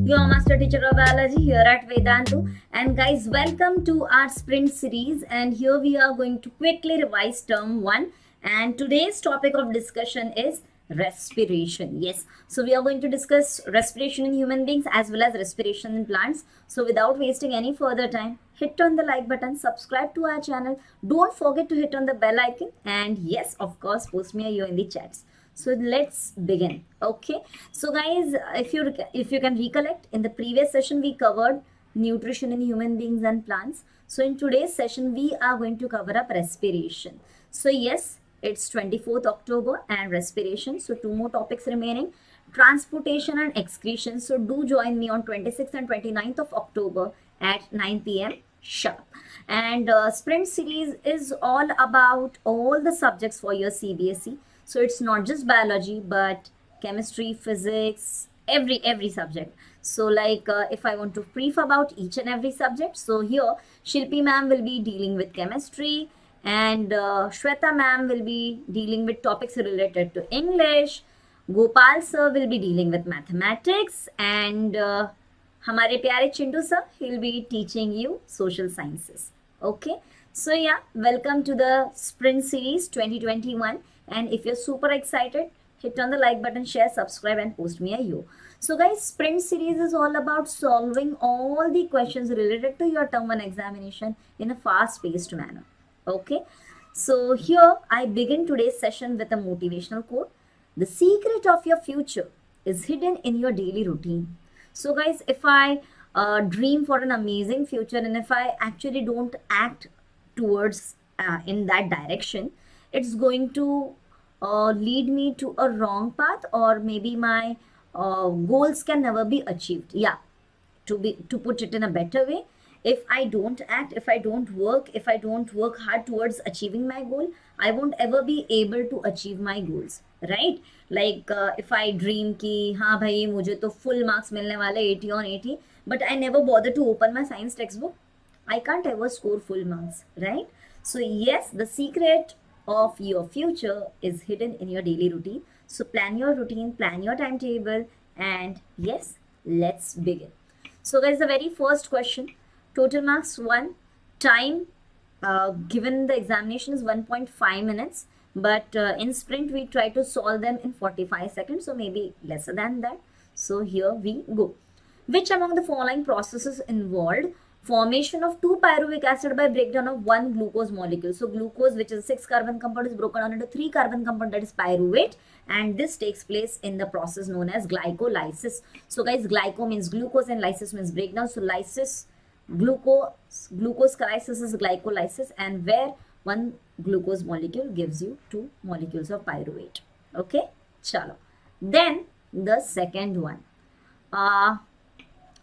your master teacher of biology here at Vedantu. And guys, welcome to our sprint series. And here we are going to quickly revise term 1. And today's topic of discussion is respiration. Yes, so we are going to discuss respiration in human beings as well as respiration in plants. So without wasting any further time, hit on the like button, subscribe to our channel. Don't forget to hit on the bell icon. And yes, of course, post me a yo in the chats. So let's begin. Okay, so guys, if you can recollect, in the previous session we covered nutrition in human beings and plants. So in today's session we are going to cover up respiration. So yes, it's 24th October and respiration. So two more topics remaining, transportation and excretion. So do join me on 26th and 29th of October at 9 p.m. sharp. And sprint series is all about all the subjects for your CBSE. So it's not just biology, but chemistry, physics, every subject. So like if I want to brief about each and every subject, so here Shilpi ma'am will be dealing with chemistry, and Shweta ma'am will be dealing with topics related to English. Gopal sir will be dealing with mathematics, and हमारे प्यारे Chintu sir, he'll be teaching you social sciences. Okay, so yeah, welcome to the sprint series 2021. And if you're super excited, hit on the like button, share, subscribe, and post me a yo. So guys, sprint series is all about solving all the questions related to your term 1 examination in a fast paced manner. Okay, so here I begin today's session with a motivational quote. The secret of your future is hidden in your daily routine. So guys, if I dream for an amazing future, and if I actually don't act towards in that direction, it's going to lead me to a wrong path, or maybe my goals can never be achieved. Yeah, to put it in a better way, if I don't act, if I don't work hard towards achieving my goal, I won't ever be able to achieve my goals, right? Like if I dream ki हाँ भाई मुझे तो full marks मिलने वाले 80 on 80, but I never bother to open my science textbook, I can't ever score full marks, right? So yes, the secret of your future is hidden in your daily routine. So plan your routine, plan your timetable, and yes, let's begin. So guys, the very first question, total marks 1, time given the examination is 1.5 minutes, but in sprint we try to solve them in 45 seconds, so maybe lesser than that. So here we go. Which among the following processes involved formation of 2 pyruvic acid by breakdown of 1 glucose molecule? So glucose, which is a 6 carbon compound, is broken down into 3 carbon compound, that is pyruvate, and this takes place in the process known as glycolysis. So guys, glyco means glucose and lysis means breakdown. So lysis, glucose crisis is glycolysis, and where 1 glucose molecule gives you 2 molecules of pyruvate. Okay, chalo. Then the second one,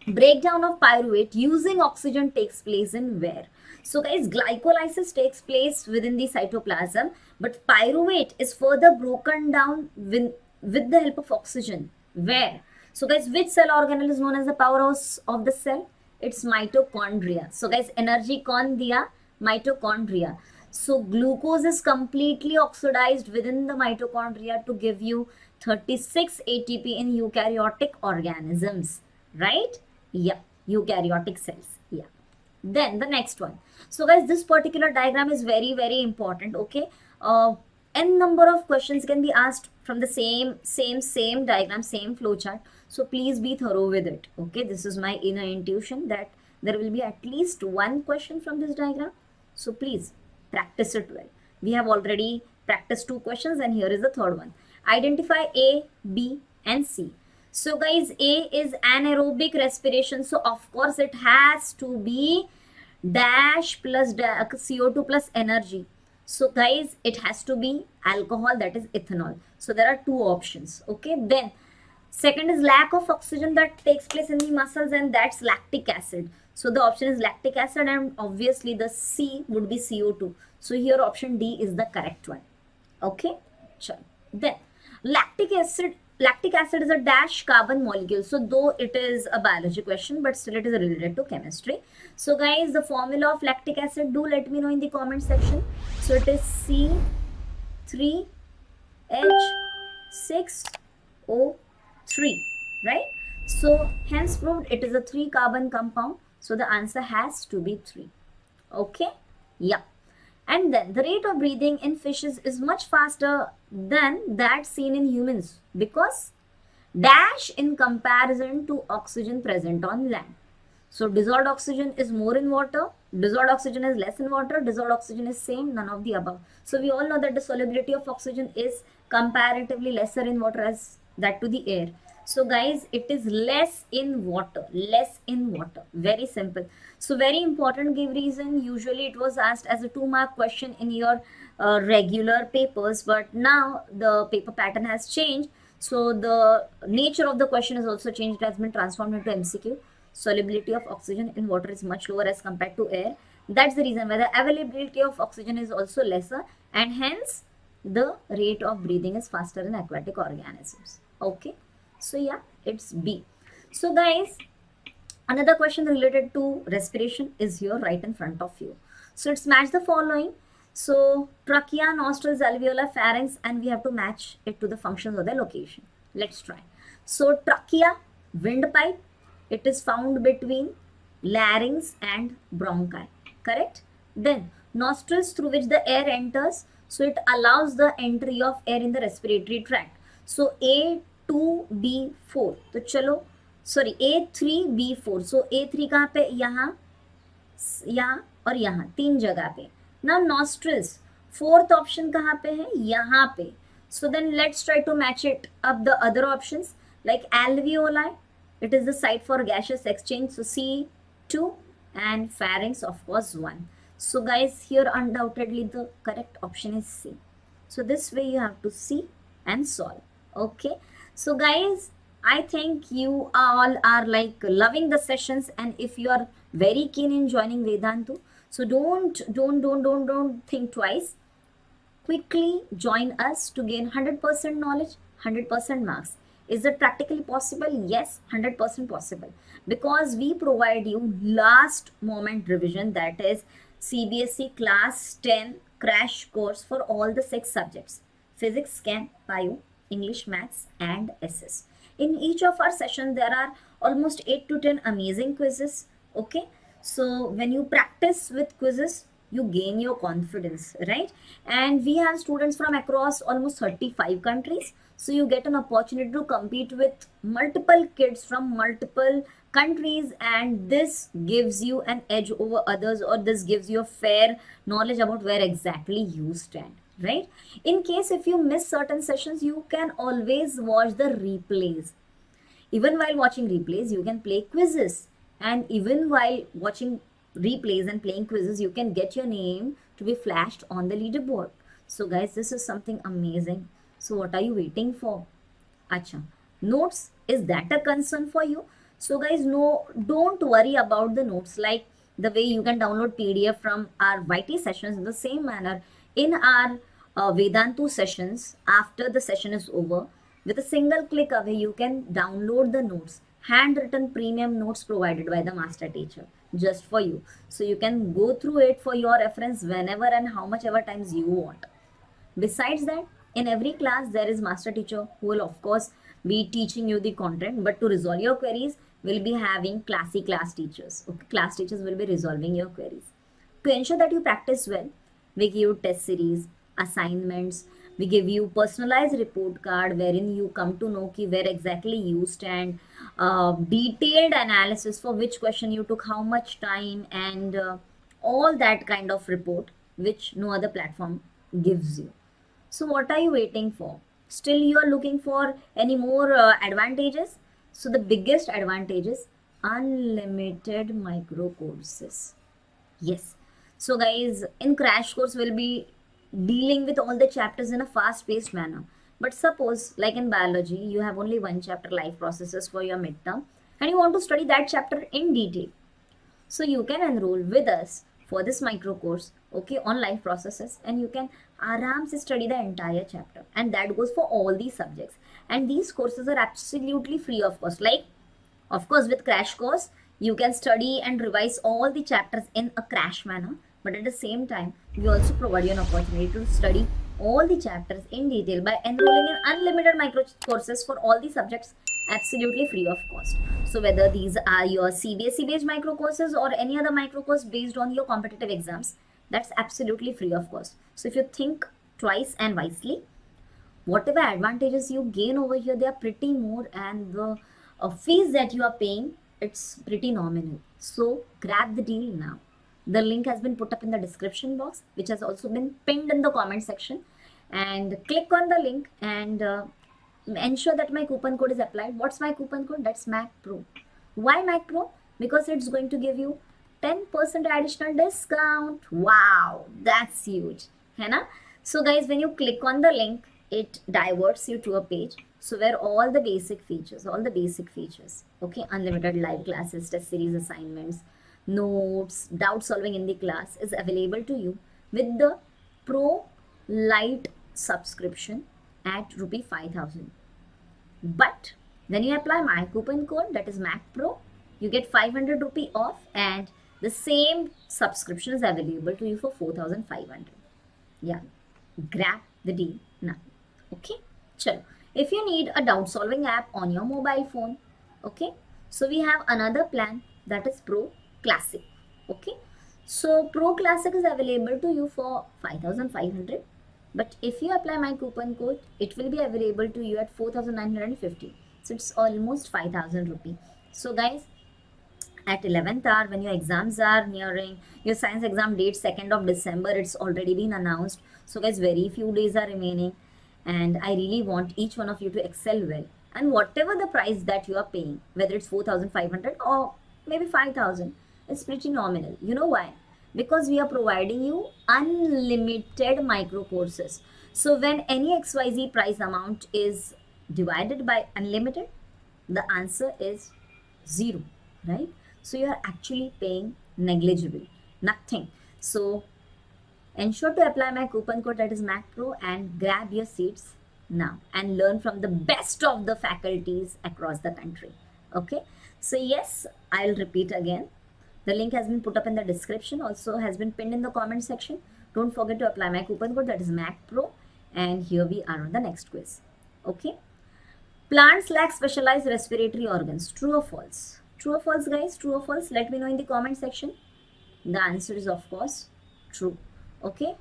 breakdown of pyruvate using oxygen takes place in where? So guys, glycolysis takes place within the cytoplasm, but pyruvate is further broken down with the help of oxygen. Where? So guys, which cell organelle is known as the powerhouse of the cell? It's mitochondria. So guys, energy कौन दिया? Mitochondria. So glucose is completely oxidized within the mitochondria to give you 36 ATP in eukaryotic organisms, right? Yeah, eukaryotic cells. Yeah. Then the next one. So guys, this particular diagram is very important. Okay. N number of questions can be asked from the same diagram, same flowchart. So please be thorough with it. Okay. This is my inner intuition that there will be at least one question from this diagram. So please practice it well. We have already practiced 2 questions, and here is the third one. Identify A, B, and C. So guys, A is anaerobic respiration. So of course it has to be dash plus CO2 plus energy. So guys, it has to be alcohol, that is ethanol. So there are 2 options. Okay, then second is lack of oxygen that takes place in the muscles, and that's lactic acid. So the option is lactic acid, and obviously the C would be CO2. So here option D is the correct one. Okay, sure. Then lactic acid is a dash carbon molecule. So though it is a biology question, but still it is related to chemistry. So guys, the formula of lactic acid, do let me know in the comment section. So it is C3H6O3, right? So hence proved it is a 3 carbon compound. So the answer has to be 3. Okay? Yeah. And then the rate of breathing in fishes is much faster than that seen in humans because dash in comparison to oxygen present on land. So dissolved oxygen is more in water, dissolved oxygen is less in water, dissolved oxygen is same, none of the above. So we all know that the solubility of oxygen is comparatively lesser in water as that to the air. So guys, it is less in water, very simple. So very important give reason. Usually it was asked as a 2-mark question in your regular papers, but now the paper pattern has changed. So the nature of the question is also changed. It has been transformed into MCQ. Solubility of oxygen in water is much lower as compared to air. That's the reason why the availability of oxygen is also lesser, and hence the rate of breathing is faster in aquatic organisms. Okay, so yeah, it's B. So guys, another question related to respiration is here right in front of you. So let's match the following. So trachea, nostrils, alveolar, pharynx, and we have to match it to the functions of the location. Let's try. So trachea, windpipe, it is found between larynx and bronchi, correct? Then nostrils, through which the air enters, so it allows the entry of air in the respiratory tract. So A2B4, तो चलो sorry A3B4, सो A3 कहाँ पे, यहाँ यहाँ और यहाँ 3 जगह पे. नाउ नॉस्ट्रिल्स, फोर्थ ऑप्शन कहाँ पे है, यहाँ पे. So then let's try to match it up the other options like alveoli, it is the site for gaseous exchange, so C2, and pharynx of course 1. So guys, here undoubtedly the correct option is C. So this way you have to see and solve. Okay, so guys, I think you all are like loving the sessions, and if you are very keen in joining Vedantu, so don't think twice. Quickly join us to gain 100% knowledge, 100% marks. Is it practically possible? Yes, 100% possible, because we provide you last moment revision, that is CBSE class 10 crash course for all the 6 subjects: physics, chem, bio, English, maths, and SS. In each of our sessions there are almost 8 to 10 amazing quizzes. Okay, so when you practice with quizzes, you gain your confidence, right? And we have students from across almost 35 countries, so you get an opportunity to compete with multiple kids from multiple countries, and this gives you an edge over others, or this gives you a fair knowledge about where exactly you stand, right? In case if you miss certain sessions, you can always watch the replays. Even while watching replays, you can play quizzes, and even while watching replays and playing quizzes, you can get your name to be flashed on the leaderboard. So guys, this is something amazing. So what are you waiting for? Acha, notes, is that a concern for you? So guys, no, don't worry about the notes. Like the way you can download PDF from our YT sessions, in the same manner in our Vedantu sessions, after the session is over, with a single click away, you can download the notes, handwritten premium notes provided by the master teacher just for you. So you can go through it for your reference whenever and how much ever times you want. Besides that, in every class there is master teacher who will of course be teaching you the content, but to resolve your queries, we'll be having classy class teachers. Okay, class teachers will be resolving your queries. To ensure that you practice well, we give you test series, assignments, we give you personalized report card wherein you come to know ki where exactly you stand, detailed analysis for which question you took how much time, and all that kind of report which no other platform gives you. So what are you waiting for? Still you are looking for any more advantages? So the biggest advantage is unlimited micro courses. Yes. So guys, in crash course we'll be dealing with all the chapters in a fast paced manner. But suppose like in biology, you have only one chapter, life processes, for your midterm, and you want to study that chapter in detail. So you can enroll with us for this micro course, okay, on life processes, and you can aram se study the entire chapter, and that goes for all these subjects. And these courses are absolutely free of cost. Like, of course, with crash course, you can study and revise all the chapters in a crash manner, but at the same time, we also provide you an opportunity to study all the chapters in detail by enrolling in unlimited micro courses for all the subjects absolutely free of cost. So whether these are your CBSE based micro courses or any other micro course based on your competitive exams, that's absolutely free of cost. So if you think twice and wisely, whatever advantages you gain over here, they are pretty more, and the fees that you are paying, it's pretty nominal. So grab the deal now. The link has been put up in the description box, which has also been pinned in the comment section, and click on the link and ensure that my coupon code is applied. What's my coupon code? That's Mac Pro. Why Mac Pro? Because it's going to give you 10% additional discount. Wow, that's huge, है ना? So guys, when you click on the link, it diverts you to a page, so where all the basic features, okay, unlimited live classes, test series assignments, notes, doubt solving in the class is available to you with the Pro Lite subscription at rupee 5000. But when you apply my coupon code, that is Mac Pro, you get 500 rupee off, and the same subscription is available to you for 4500. Yeah, grab the deal now. Okay, chalo. If you need a doubt solving app on your mobile phone, okay, so we have another plan, that is Pro Classic. Okay, so Pro Classic is available to you for 5500, but if you apply my coupon code, it will be available to you at 4950. So it's almost 5000 rupee. So guys, at 11th hour, when your exams are nearing, your science exam date 2nd of December, it's already been announced. So guys, very few days are remaining, and I really want each one of you to excel well. And whatever the price that you are paying, whether it's 4500 or maybe 5000, it's pretty nominal. You know why? Because we are providing you unlimited micro courses. So when any XYZ price amount is divided by unlimited, the answer is 0, right? So you are actually paying negligible, nothing. So ensure to apply my coupon code, that is Mac Pro, and grab your seats now and learn from the best of the faculties across the country. Okay, so yes, I'll repeat again. The link has been put up in the description, also has been pinned in the comment section. Don't forget to apply my coupon code, that is Mac Pro. And here we are on the next quiz. Okay, plants lack specialized respiratory organs. True or false? True or false, guys? True or false? Let me know in the comment section. The answer is of course true. Okay,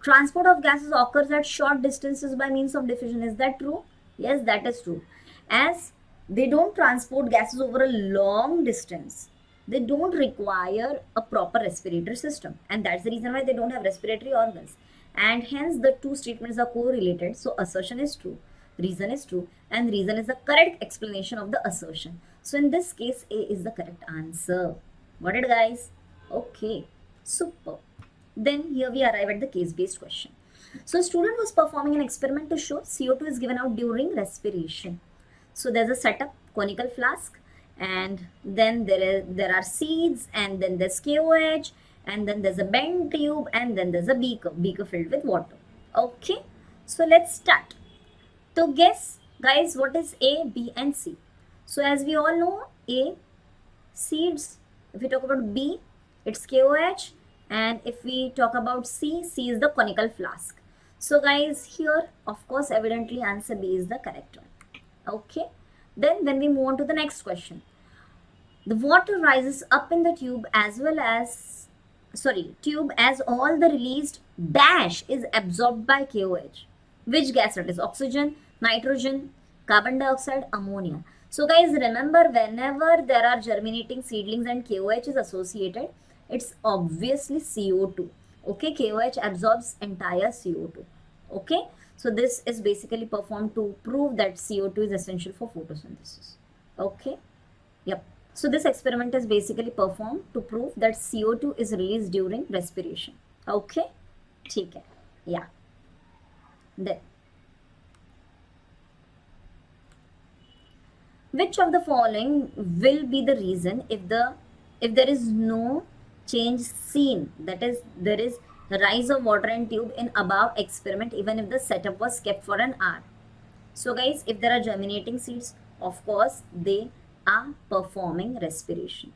transport of gases occurs at short distances by means of diffusion. Is that true? Yes, that is true. As they don't transport gases over a long distance, they don't require a proper respiratory system, and that's the reason why they don't have respiratory organs, and hence the two statements are correlated. So assertion is true, reason is true, and reason is the correct explanation of the assertion. So in this case, A is the correct answer. Got it, guys? Okay, super. Then here we arrive at the case-based question. So a student was performing an experiment to show CO2 is given out during respiration. So there's a setup, conical flask, and then there are seeds, and then there's KOH, and then there's a bent tube, and then there's a beaker filled with water. Okay, so let's start. So guess, guys, what is A, B, and C? So as we all know, A, seeds. If we talk about B, it's KOH. And if we talk about C, C is the conical flask. So guys, here, of course, evidently answer B is the correct one. Okay. Then when we move on to the next question. The water rises up in the tube as all the released dash is absorbed by KOH. Which gas it is? Oxygen, nitrogen, carbon dioxide, ammonia. So guys, remember, whenever there are germinating seedlings and KOH is associated, it's obviously CO2. Okay, KOH absorbs entire CO2. Okay, so this is basically performed to prove that CO2 is essential for photosynthesis. Okay, yep. So this experiment is basically performed to prove that CO2 is released during respiration. Okay, ठीक है, yeah. Then, which of the following will be the reason if there is no change seen, that is, there is rise of water in tube in above experiment even if the setup was kept for an hour? So guys, if there are germinating seeds, of course they are performing respiration.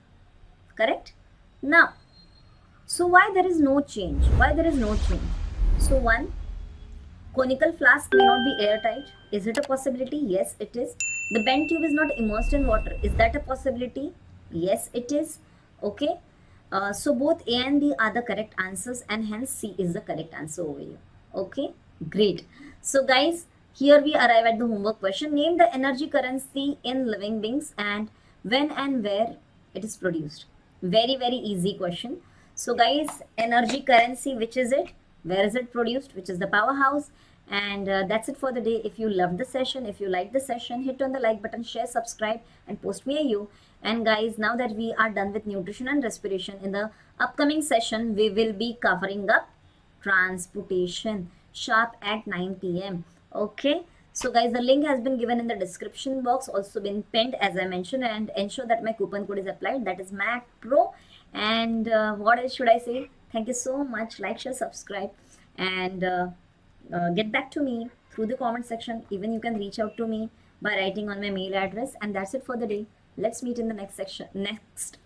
Correct? Now, so why there is no change? Why there is no change? So one, conical flask may not be airtight. Is it a possibility? Yes, it is. The bent tube is not immersed in water. Is that a possibility? Yes, it is. Okay. So both A and B are the correct answers, and hence C is the correct answer over here. Okay, great. So guys, here we arrive at the homework question. Name the energy currency in living beings and when and where it is produced. Very, very easy question. So guys, energy currency, which is it? Where is it produced? Which is the powerhouse? And that's it for the day. If you loved the session, if you liked the session, hit on the like button, share, subscribe, and post me a you. And guys, now that we are done with nutrition and respiration, in the upcoming session, we will be covering up transportation sharp at 9 p.m. Okay. So guys, the link has been given in the description box, also been pinned as I mentioned, and ensure that my coupon code is applied. That is MACPRO. And what else should I say? Thank you so much. Like, share, subscribe, and get back to me through the comment section. Even you can reach out to me by writing on my mail address. And that's it for the day. Let's meet in the next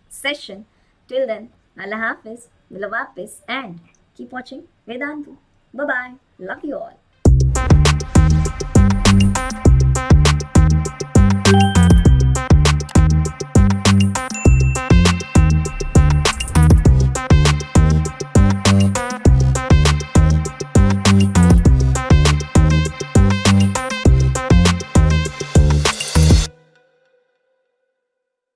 session. Till then, Allah Hafiz, Bilawapis, and keep watching Vedantu. Bye bye. Love you all.